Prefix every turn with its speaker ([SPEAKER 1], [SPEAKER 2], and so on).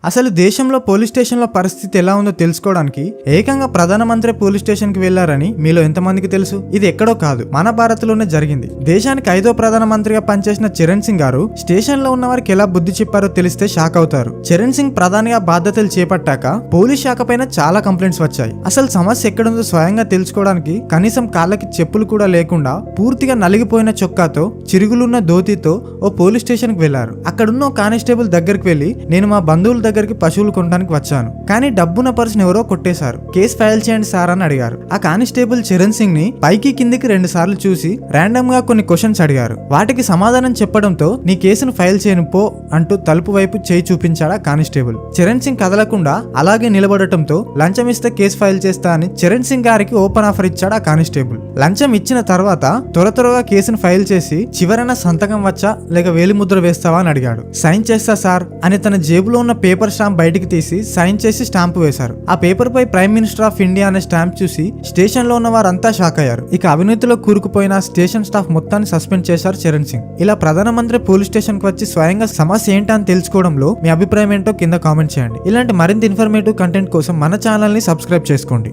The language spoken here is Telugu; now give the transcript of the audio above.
[SPEAKER 1] అసలు దేశంలో పోలీస్ స్టేషన్ల పరిస్థితి ఎలా ఉందో తెలుసుకోవడానికి ఏకంగా ప్రధానమంత్రి పోలీస్ స్టేషన్ కి వెళ్లారని మీలో ఎంతమందికి తెలుసు? ఇది ఎక్కడో కాదు, మన భారత్ లోనే జరిగింది. దేశానికి 5వ ప్రధానమంత్రిగా పనిచేసిన చరణ్ సింగ్ గారు స్టేషన్ లో ఉన్న వారికి ఎలా బుద్ధి చెప్పారో తెలిస్తే షాక్ అవుతారు. చరణ్ సింగ్ ప్రధానిగా బాధ్యతలు చేపట్టాక పోలీస్ శాఖ పైన చాలా కంప్లైంట్స్ వచ్చాయి. అసలు సమస్య ఎక్కడుందో స్వయంగా తెలుసుకోవడానికి కనీసం కాళ్ళకి చెప్పులు కూడా లేకుండా పూర్తిగా నలిగిపోయిన చొక్కాతో చిరుగులున్న ధోతితో ఓ పోలీస్ స్టేషన్ కి వెళ్లారు. అక్కడున్న కానిస్టేబుల్ దగ్గరికి వెళ్లి, నేను మా బంధువుల దగ్గరికి పశువులు కొనడానికి వచ్చాను, కానీ డబ్బున్న పర్సన్ ఎవరో కొట్టేశారు, కేసు ఫైల్ చేయండి సార్ అని అడిగారు. ఆ కానిస్టేబుల్ చరణ్ సింగ్ ని పైకి కిందికి 2 సార్లు చూసి ర్యాండమ్ గా కొన్ని క్వశ్చన్స్ అడిగారు. వాటికి సమాధానం చెప్పడంతో నీ కేసును ఫైల్ చేయను పో అంటూ తలుపు వైపు చేయి చూపించాడు ఆ కానిస్టేబుల్. చరణ్ సింగ్ కదలకుండా అలాగే నిలబడటంతో లంచం ఇస్తే కేసు ఫైల్ చేస్తా అని చరణ్ సింగ్ గారికి ఓపెన్ ఆఫర్ ఇచ్చాడు ఆ కానిస్టేబుల్. లంచం ఇచ్చిన తర్వాత త్వరగా కేసును ఫైల్ చేసి చివరన సంతకం వచ్చా లేక వేలిముద్ర వేస్తావా అని అడిగాడు. సైన్ చేస్తా సార్ అని తన జేబులో ఉన్న పేపర్ స్టాంప్ బయటికి తీసి సైన్ చేసి స్టాంపు వేశారు. ఆ పేపర్ పై ప్రైమ్ మినిస్టర్ ఆఫ్ ఇండియా అనే స్టాంప్ చూసి స్టేషన్ లో ఉన్న వారంతా షాక్ అయ్యారు. ఇక అవినీతిలో కూరుకుపోయిన స్టేషన్ స్టాఫ్ మొత్తాన్ని సస్పెండ్ చేశారు చరణ్ సింగ్. ఇలా ప్రధానమంత్రి పోలీస్ స్టేషన్ కు వచ్చి స్వయంగా సమస్య ఏంటని తెలుసుకోవడంలో మీ అభిప్రాయం ఏంటో కింద కామెంట్ చేయండి. ఇలాంటి మరింత ఇన్ఫర్మేటివ్ కంటెంట్ కోసం మన ఛానల్ ని సబ్స్క్రైబ్ చేసుకోండి.